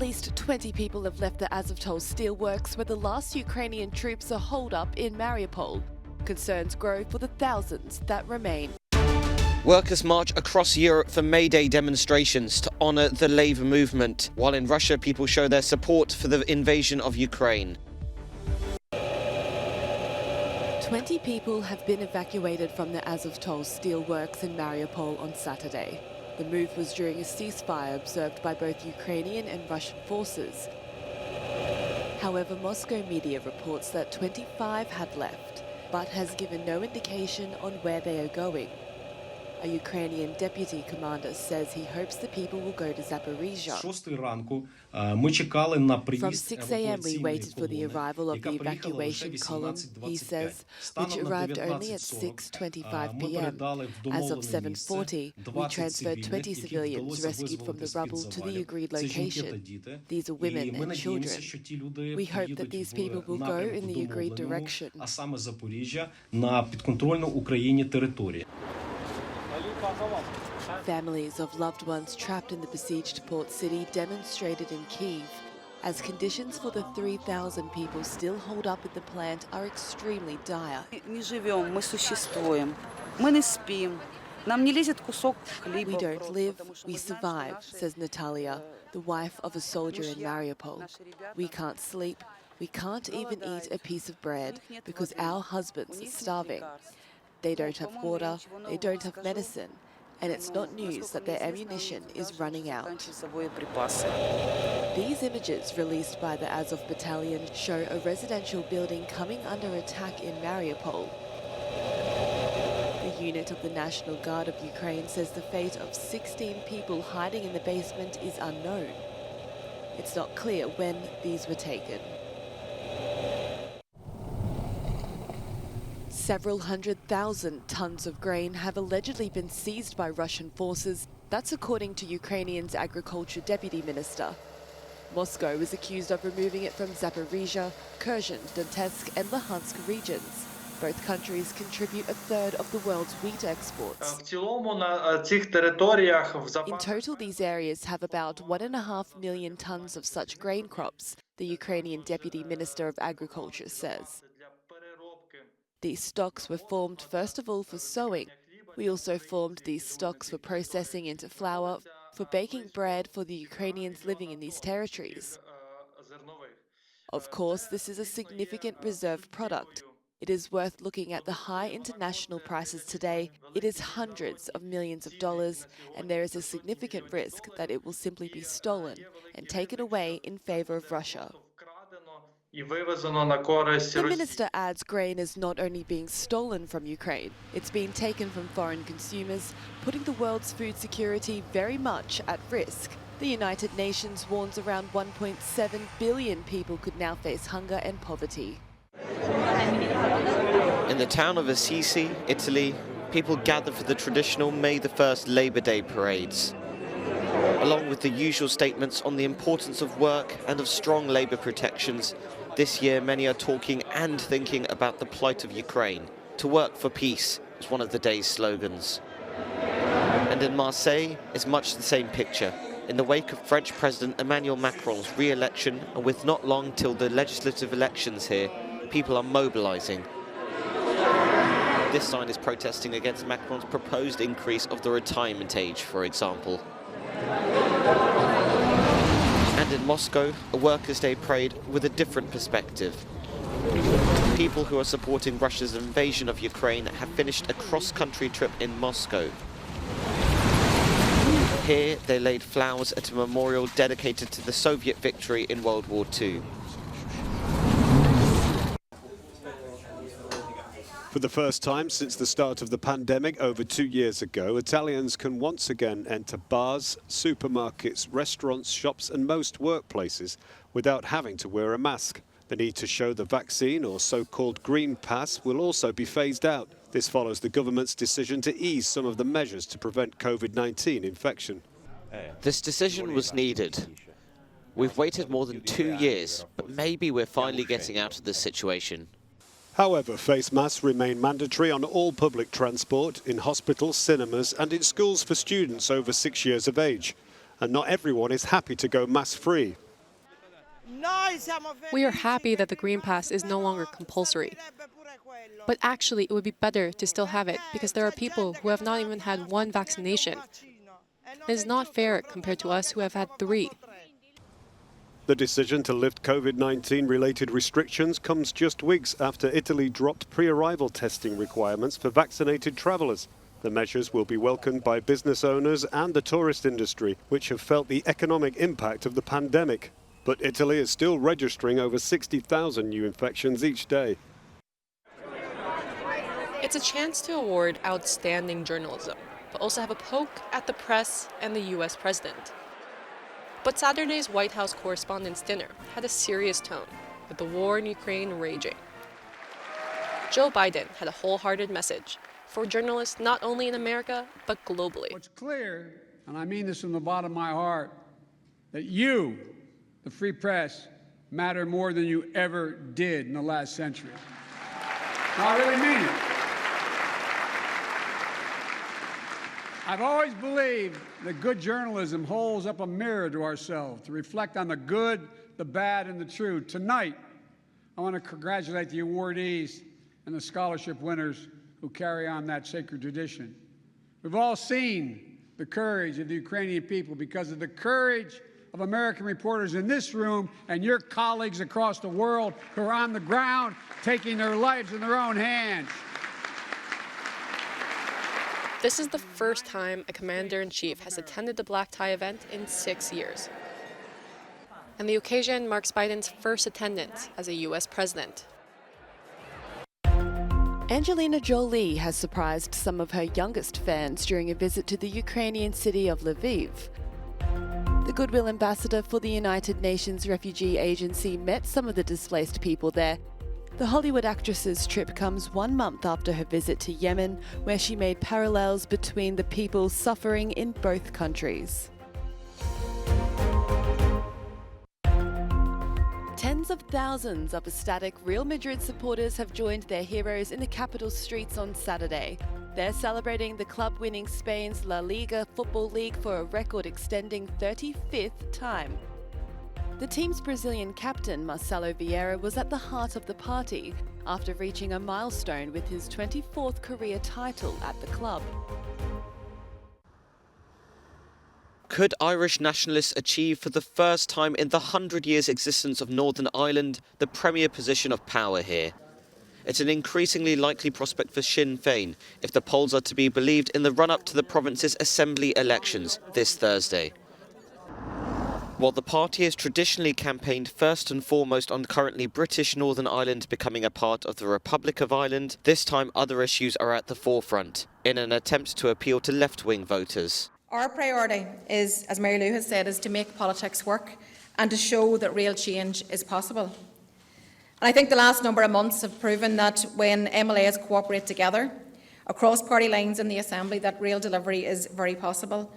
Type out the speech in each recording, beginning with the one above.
least 20 people have left the Azovstal steelworks where the last Ukrainian troops are holed up in Mariupol. Concerns grow for the thousands that remain. Workers march across Europe for May Day demonstrations to honour the Labour movement, while in Russia people show their support for the invasion of Ukraine. 20 people have been evacuated from the Azovstal steelworks in Mariupol on Saturday. The move was during a ceasefire observed by both Ukrainian and Russian forces. However, Moscow media reports that 25 have left, but has given no indication on where they are going. A Ukrainian deputy commander says he hopes the people will go to Zaporizhia. From 6 a.m. we waited for the arrival of the evacuation column, he says, which arrived only at 6:25 p.m. As of 7:40, we transferred 20 civilians rescued from the rubble to the agreed location. These are women and children. We hope that these people will go in the agreed direction. Families of loved ones trapped in the besieged port city demonstrated in Kyiv as conditions for the 3,000 people still holed up at the plant are extremely dire. We don't live, we survive, says Natalia, the wife of a soldier in Mariupol. We can't sleep, we can't even eat a piece of bread because our husbands are starving. They don't have water, they don't have medicine, and it's not news that their ammunition is running out. These images released by the Azov battalion show a residential building coming under attack in Mariupol. The unit of the National Guard of Ukraine says the fate of 16 people hiding in the basement is unknown. It's not clear when these were taken. Several 100,000 tons of grain have allegedly been seized by Russian forces. That's according to Ukrainian's agriculture deputy minister. Moscow is accused of removing it from Zaporizhia, Kherson, Donetsk and Luhansk regions. Both countries contribute a third of the world's wheat exports. In total, these areas have about 1.5 million tons of such grain crops, the Ukrainian deputy minister of agriculture says. These stocks were formed first of all for sowing. We also formed these stocks for processing into flour, for baking bread for the Ukrainians living in these territories. Of course, this is a significant reserve product. It is worth looking at the high international prices today. It is hundreds of millions of dollars, and there is a significant risk that it will simply be stolen and taken away in favor of Russia. The minister adds grain is not only being stolen from Ukraine, it's being taken from foreign consumers, putting the world's food security very much at risk. The United Nations warns around 1.7 billion people could now face hunger and poverty. In the town of Assisi, Italy, people gather for the traditional May the 1st Labour Day parades. Along with the usual statements on the importance of work and of strong labour protections, this year many are talking and thinking about the plight of Ukraine. To work for peace is one of the day's slogans. And in Marseille is much the same picture. In the wake of French President Emmanuel Macron's re-election, and with not long till the legislative elections here, people are mobilising. This sign is protesting against Macron's proposed increase of the retirement age, for example. And in Moscow, a Workers' Day parade with a different perspective. People who are supporting Russia's invasion of Ukraine have finished a cross-country trip in Moscow. Here, they laid flowers at a memorial dedicated to the Soviet victory in World War II. For the first time since the start of the pandemic over 2 years ago, Italians can once again enter bars, supermarkets, restaurants, shops and most workplaces without having to wear a mask. The need to show the vaccine or so-called green pass will also be phased out. This follows the government's decision to ease some of the measures to prevent COVID-19 infection. This decision was needed. We've waited more than 2 years, but maybe we're finally getting out of this situation. However, face masks remain mandatory on all public transport, in hospitals, cinemas and in schools for students over 6 years of age. And not everyone is happy to go mask-free. We are happy that the Green Pass is no longer compulsory. But actually, it would be better to still have it because there are people who have not even had one vaccination. It is not fair compared to us who have had 3. The decision to lift COVID-19 related restrictions comes just weeks after Italy dropped pre-arrival testing requirements for vaccinated travellers. The measures will be welcomed by business owners and the tourist industry, which have felt the economic impact of the pandemic. But Italy is still registering over 60,000 new infections each day. It's a chance to award outstanding journalism, but also have a poke at the press and the U.S. president. But Saturday's White House Correspondents' dinner had a serious tone, with the war in Ukraine raging. Joe Biden had a wholehearted message for journalists not only in America, but globally. What's clear, and I mean this from the bottom of my heart, that you, the free press, matter more than you ever did in the last century. No, I really mean it. I've always believed that good journalism holds up a mirror to ourselves to reflect on the good, the bad, and the true. Tonight, I want to congratulate the awardees and the scholarship winners who carry on that sacred tradition. We've all seen the courage of the Ukrainian people because of the courage of American reporters in this room and your colleagues across the world who are on the ground taking their lives in their own hands. This is the first time a commander-in-chief has attended the black tie event in 6 years. And the occasion marks Biden's first attendance as a U.S. president. Angelina Jolie has surprised some of her youngest fans during a visit to the Ukrainian city of Lviv. The Goodwill Ambassador for the United Nations Refugee Agency met some of the displaced people there. The Hollywood actress's trip comes 1 month after her visit to Yemen, where she made parallels between the people suffering in both countries. Tens of thousands of ecstatic Real Madrid supporters have joined their heroes in the capital streets on Saturday. They're celebrating the club winning Spain's La Liga football league for a record-extending 35th time. The team's Brazilian captain, Marcelo Vieira, was at the heart of the party after reaching a milestone with his 24th career title at the club. Could Irish nationalists achieve for the first time in the 100 years existence of Northern Ireland the premier position of power here? It's an increasingly likely prospect for Sinn Féin if the polls are to be believed in the run-up to the province's assembly elections this Thursday. While the party has traditionally campaigned first and foremost on currently British Northern Ireland becoming a part of the Republic of Ireland, this time other issues are at the forefront, in an attempt to appeal to left-wing voters. Our priority is, as Mary Lou has said, is to make politics work and to show that real change is possible. And I think the last number of months have proven that when MLAs cooperate together across party lines in the Assembly, that real delivery is very possible.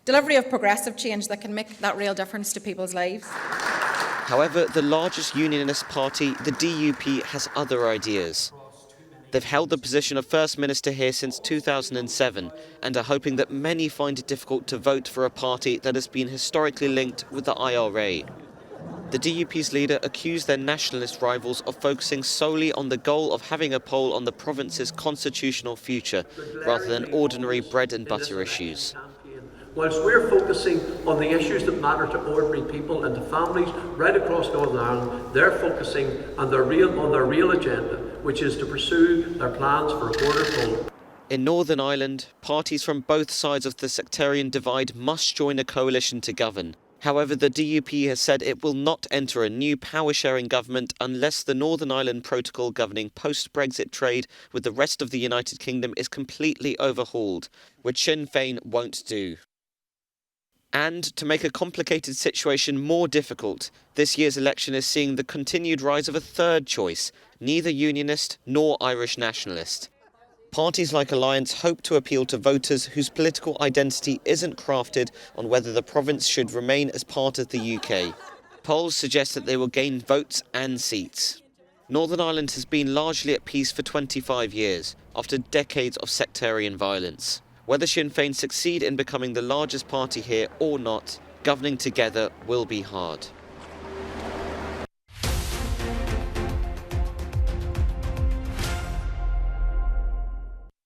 Delivery of progressive change that can make that real difference to people's lives. However, the largest unionist party, the DUP, has other ideas. They've held the position of First Minister here since 2007 and are hoping that many find it difficult to vote for a party that has been historically linked with the IRA. The DUP's leader accused their nationalist rivals of focusing solely on the goal of having a poll on the province's constitutional future rather than ordinary bread and butter issues. Whilst we're focusing on the issues that matter to ordinary people and to families right across Northern Ireland, they're focusing on their real agenda, which is to pursue their plans for a border poll. In Northern Ireland, parties from both sides of the sectarian divide must join a coalition to govern. However, the DUP has said it will not enter a new power-sharing government unless the Northern Ireland Protocol governing post-Brexit trade with the rest of the United Kingdom is completely overhauled, which Sinn Féin won't do. And to make a complicated situation more difficult, this year's election is seeing the continued rise of a third choice, neither unionist nor Irish nationalist. Parties like Alliance hope to appeal to voters whose political identity isn't crafted on whether the province should remain as part of the UK. Polls suggest that they will gain votes and seats. Northern Ireland has been largely at peace for 25 years, after decades of sectarian violence. Whether Sinn Féin succeed in becoming the largest party here or not, governing together will be hard.